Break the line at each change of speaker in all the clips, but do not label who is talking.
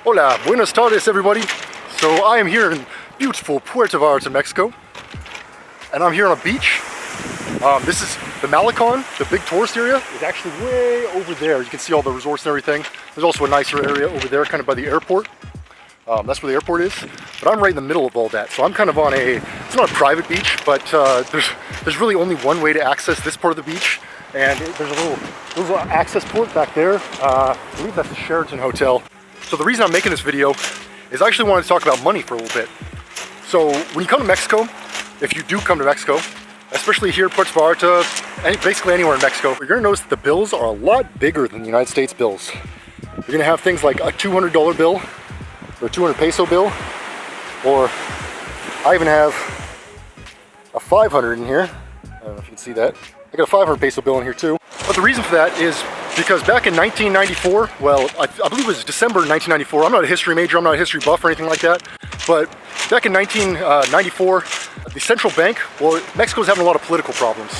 Hola, buenas tardes everybody. So I am here in beautiful Puerto Vallarta, Mexico. And I'm here on a beach. This is the Malecon, the big tourist area, is actually way over there. You can see all the resorts and everything. There's also a nicer area over there, kind of by the airport. That's where the airport is. But I'm right in the middle of all that. So I'm kind of on it's not a private beach, but there's really only one way to access this part of the beach. And there's a little access port back there. I believe that's the Sheraton Hotel. So the reason I'm making this video is I actually wanted to talk about money for a little bit. So when you come to Mexico, if you do come to Mexico, especially here in Puerto Vallarta, and basically anywhere in Mexico, you're going to notice that the bills are a lot bigger than the United States bills. You're going to have things like a $200 bill, or a 200 peso bill, or I even have a 500 in here. I don't know if you can see that. I got a 500 peso bill in here too. But the reason for that is because back in 1994, well, I believe it was December 1994. I'm not a history major, I'm not a history buff or anything like that. But back in 1994, the central bank, well, Mexico's having a lot of political problems.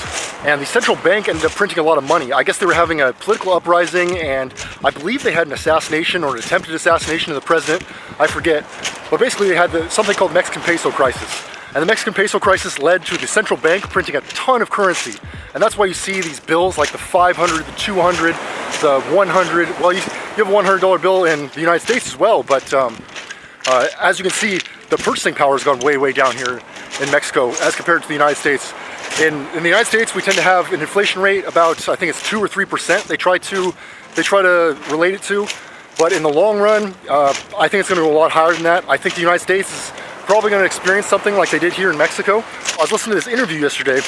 And the central bank ended up printing a lot of money. I guess they were having a political uprising, and I believe they had an assassination or an attempted assassination of the president. I forget. But basically they had something called Mexican peso crisis. And the Mexican peso crisis led to the central bank printing a ton of currency. And that's why you see these bills like the 500, the 200, the 100. Well, you have a $100 bill in the United States as well, but as you can see, the purchasing power has gone way, way down here in Mexico as compared to the United States. In the United States, we tend to have an inflation rate about, I think it's 2 or 3%. They try to relate it to, but in the long run, I think it's going to go a lot higher than that. I think the United States is probably going to experience something like they did here in Mexico. I was listening to this interview yesterday,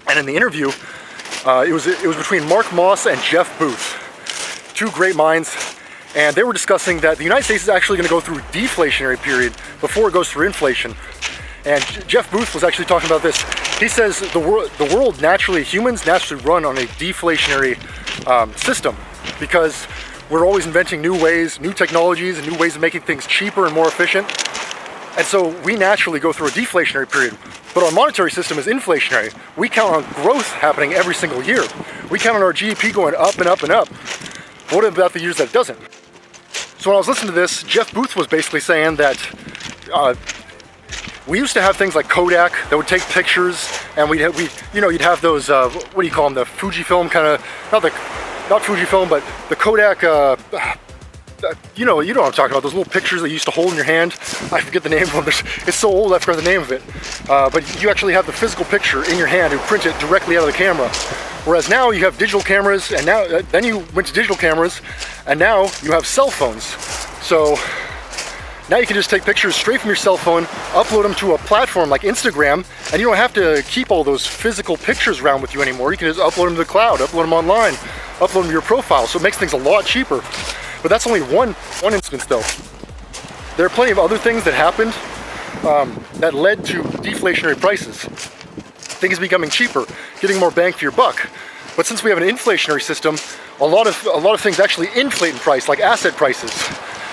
and in the interview, it was between Mark Moss and Jeff Booth, two great minds, and they were discussing that the United States is actually going to go through a deflationary period before it goes through inflation. And Jeff Booth was actually talking about this. He says the world naturally, humans naturally run on a deflationary system because we're always inventing new ways, new technologies, and new ways of making things cheaper and more efficient. And so we naturally go through a deflationary period. But our monetary system is inflationary. We count on growth happening every single year. We count on our GDP going up and up and up. What about the years that it doesn't? So when I was listening to this, Jeff Booth was basically saying that we used to have things like Kodak that would take pictures, and you'd have those what do you call them, the Fujifilm kind of, not Fujifilm, but the Kodak. You know what I'm talking about, those little pictures that you used to hold in your hand. I forget the name of them. It's so old I forgot the name of it. But you actually have the physical picture in your hand and print it directly out of the camera. Whereas now you have digital cameras, and then you went to digital cameras, and now you have cell phones. So now you can just take pictures straight from your cell phone, upload them to a platform like Instagram, and you don't have to keep all those physical pictures around with you anymore. You can just upload them to the cloud, upload them online, upload them to your profile. So it makes things a lot cheaper. But that's only one instance though. There are plenty of other things that happened that led to deflationary prices. Things becoming cheaper, getting more bang for your buck. But since we have an inflationary system, a lot of things actually inflate in price, like asset prices.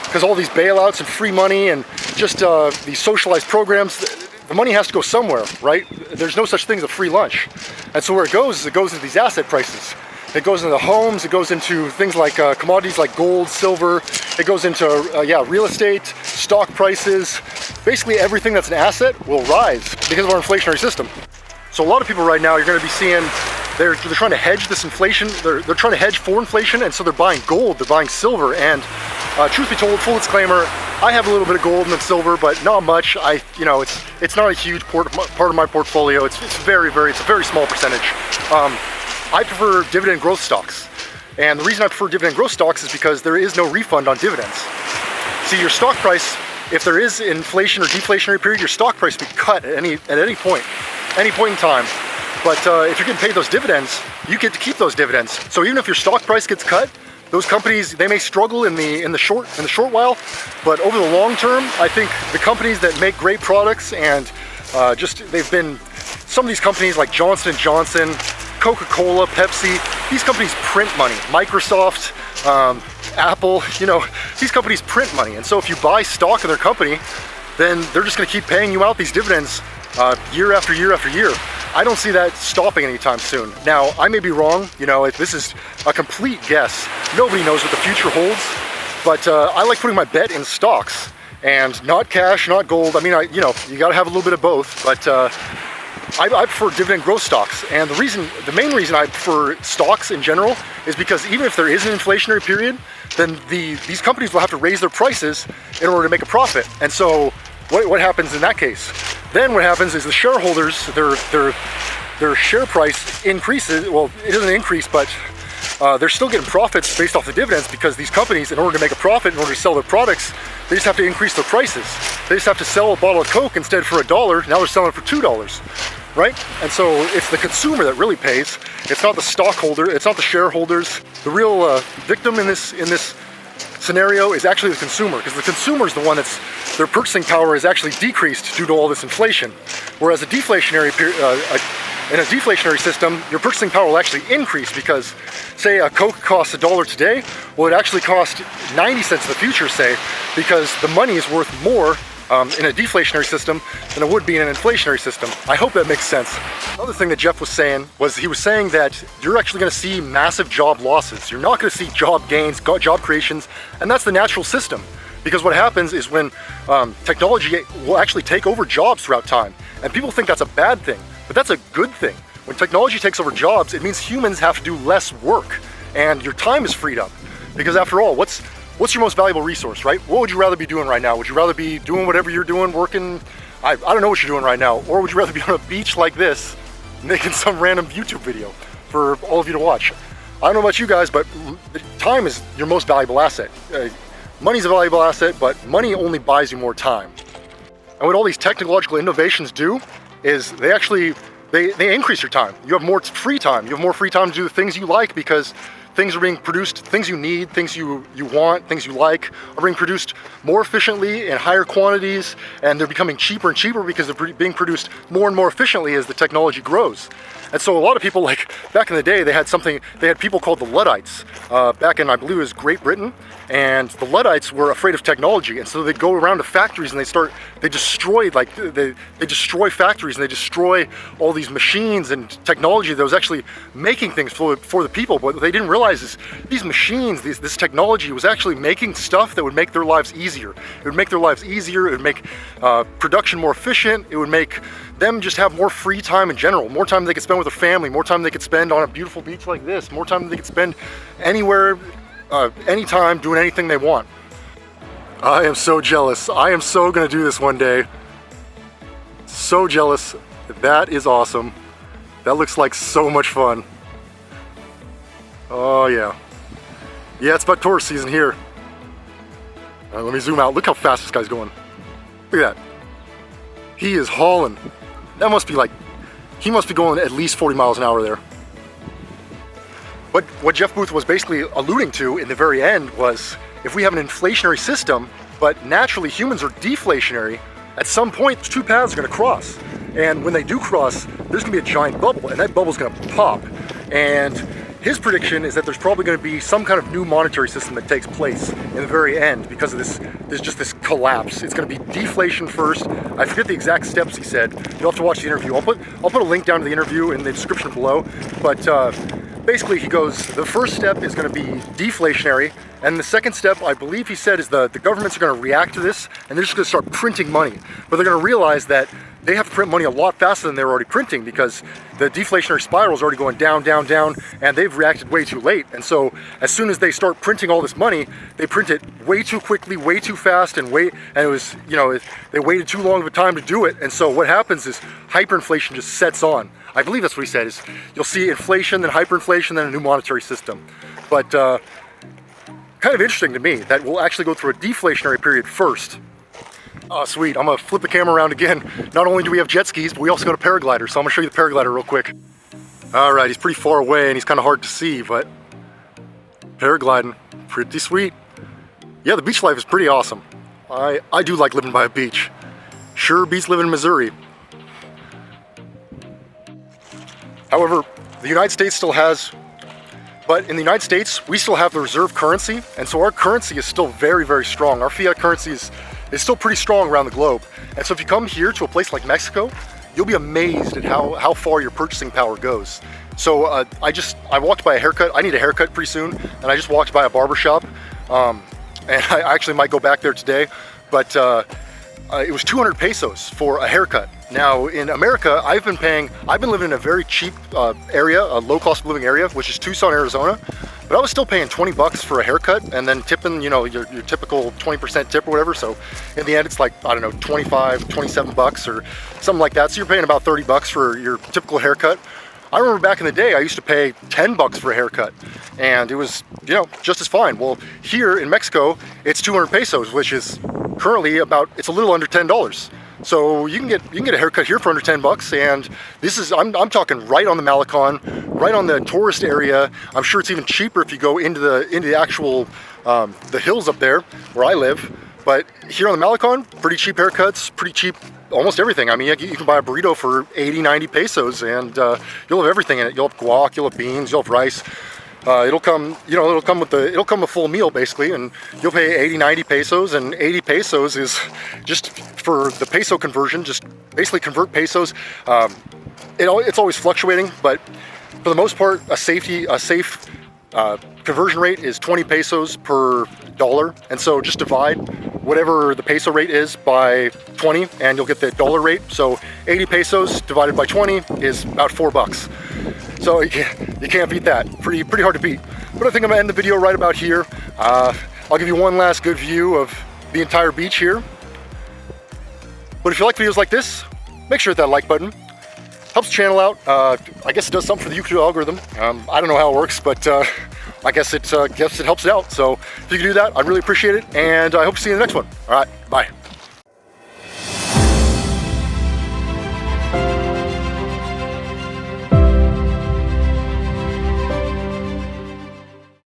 Because all these bailouts and free money and just these socialized programs, the money has to go somewhere, right? There's no such thing as a free lunch. And so where it goes is it goes into these asset prices. It goes into the homes, it goes into things like commodities like gold, silver, it goes into real estate, stock prices. Basically everything that's an asset will rise because of our inflationary system. So a lot of people right now, you're going to be seeing, they're trying to hedge this inflation, they're trying to hedge for inflation, and so they're buying gold, they're buying silver, and truth be told, full disclaimer, I have a little bit of gold and silver, but not much. It's not a huge part of my portfolio. It's a very small percentage. I prefer dividend growth stocks. And the reason I prefer dividend growth stocks is because there is no refund on dividends. See, your stock price, if there is inflation or deflationary period, your stock price will be cut at any point in time. But if you're getting paid those dividends, you get to keep those dividends. So even if your stock price gets cut, those companies, they may struggle in the short while, but over the long term, I think the companies that make great products and some of these companies like Johnson & Johnson, Coca-Cola, Pepsi, these companies print money. Microsoft, Apple, these companies print money. And so if you buy stock in their company, then they're just going to keep paying you out these dividends year after year after year. I don't see that stopping anytime soon. Now, I may be wrong. This is a complete guess. Nobody knows what the future holds. But I like putting my bet in stocks and not cash, not gold. I mean, you know, you got to have a little bit of both, but I prefer dividend growth stocks. And the main reason I prefer stocks in general is because even if there is an inflationary period, then these companies will have to raise their prices in order to make a profit. And so what happens in that case? Then what happens is the shareholders, their share price increases. Well, it doesn't increase, but they're still getting profits based off the dividends, because these companies, in order to make a profit, in order to sell their products, they just have to increase their prices. They just have to sell a bottle of Coke instead for $1, now they're selling it for $2, right? And so it's the consumer that really pays. It's not the stockholder, it's not the shareholders. The real victim in this scenario is actually the consumer, because the consumer is the one their purchasing power is actually decreased due to all this inflation. Whereas in a deflationary system, your purchasing power will actually increase, because say a Coke costs $1 today, well, it actually costs 90 cents in the future, say, because the money is worth more in a deflationary system than it would be in an inflationary system. I hope that makes sense. Another thing that Jeff was saying was, he was saying that you're actually going to see massive job losses. You're not going to see job gains, job creations, and that's the natural system. Because what happens is when technology will actually take over jobs throughout time, and people think that's a bad thing, but that's a good thing. When technology takes over jobs, it means humans have to do less work, and your time is freed up. Because after all, what's your most valuable resource, right? What would you rather be doing right now? Would you rather be doing whatever you're doing, working? I don't know what you're doing right now. Or would you rather be on a beach like this, making some random YouTube video for all of you to watch? I don't know about you guys, but time is your most valuable asset. Money's a valuable asset, but money only buys you more time. And what all these technological innovations do is they increase your time. You have more free time. You have more free time to do the things you like, because things are being produced, things you need, things you want, things you like, are being produced more efficiently in higher quantities, and they're becoming cheaper and cheaper because they're being produced more and more efficiently as the technology grows. And so a lot of people, like back in the day, they had people called the Luddites, back in, I believe it was Great Britain, and the Luddites were afraid of technology, and so they'd go around to factories and they destroy factories, and they destroy all these machines and technology that was actually making things for the people. But what they didn't realize is these machines, this technology was actually making stuff that would make their lives easier. It would make their lives easier, it would make production more efficient, it would make them just have more free time in general, more time they could spend with their family, more time they could spend on a beautiful beach like this, more time they could spend anywhere, anytime, doing anything they want. I am so jealous. I am so gonna do this one day. So jealous. That is awesome. That looks like so much fun. Oh yeah. Yeah, it's about tourist season here. Let me zoom out. Look how fast this guy's going. Look at that. He is hauling. That must be like, he must be going at least 40 miles an hour there. But what Jeff Booth was basically alluding to in the very end was, if we have an inflationary system, but naturally humans are deflationary, at some point two paths are going to cross. And when they do cross, there's going to be a giant bubble, and that bubble's going to pop. And his prediction is that there's probably going to be some kind of new monetary system that takes place in the very end because of this collapse. It's going to be deflation first. I forget the exact steps he said. You'll have to watch the interview. I'll put a link down to the interview in the description below. But basically he goes, the first step is going to be deflationary, and the second step, I believe he said, is the governments are going to react to this, and they're just going to start printing money. But they're going to realize that they have to print money a lot faster than they're already printing, because the deflationary spiral is already going down, down, down, and they've reacted way too late. And so as soon as they start printing all this money, they print it way too quickly, way too fast, and it was, you know, they waited too long of a time to do it. And so what happens is hyperinflation just sets on. I believe that's what he said, is you'll see inflation, then hyperinflation, then a new monetary system. But kind of interesting to me that we'll actually go through a deflationary period first. Oh, sweet. I'm going to flip the camera around again. Not only do we have jet skis, but we also got a paraglider, so I'm going to show you the paraglider real quick. All right, he's pretty far away and he's kind of hard to see, but paragliding, pretty sweet. Yeah, the beach life is pretty awesome. I do like living by a beach. Sure beats living in Missouri. However, the United States still has, but in the United States, we still have the reserve currency, and so our currency is still very, very strong. Our fiat currency is still pretty strong around the globe. And so if you come here to a place like Mexico, you'll be amazed at how far your purchasing power goes. So I walked by a haircut. I need a haircut pretty soon, and I just walked by a barber shop. and I actually might go back there today, but it was 200 pesos for a haircut. Now in America, I've been living in a very cheap area, a low cost of living area, which is Tucson, Arizona. But I was still paying 20 bucks for a haircut and then tipping, you know, your typical 20% tip or whatever. So in the end, it's like, I don't know, 25, 27 bucks or something like that. So you're paying about 30 bucks for your typical haircut. I remember back in the day, I used to pay 10 bucks for a haircut and it was, you know, just as fine. Well, here in Mexico, it's 200 pesos, which is currently it's a little under $10. So you can get a haircut here for under 10 bucks, and this is, I'm talking right on the Malecon, right on the tourist area. I'm sure it's even cheaper if you go into the actual, the hills up there where I live. But here on the Malecon, pretty cheap haircuts, pretty cheap almost everything. I mean, you can buy a burrito for 80, 90 pesos and you'll have everything in it. You'll have guac, you'll have beans, you'll have rice. It'll come a full meal basically, and you'll pay 80, 90 pesos, and 80 pesos is just for the peso conversion, just basically convert pesos. It's always fluctuating, but for the most part, a safe conversion rate is 20 pesos per dollar. And so just divide whatever the peso rate is by 20 and you'll get the dollar rate. So 80 pesos divided by 20 is about 4 bucks. So you can't beat that. Pretty hard to beat. But I think I'm gonna end the video right about here. I'll give you one last good view of the entire beach here. But if you like videos like this, make sure to hit that like button. Helps the channel out. I guess it does something for the YouTube algorithm. I don't know how it works, but I guess it helps it out. So if you can do that, I'd really appreciate it. And I hope to see you in the next one. All right, bye.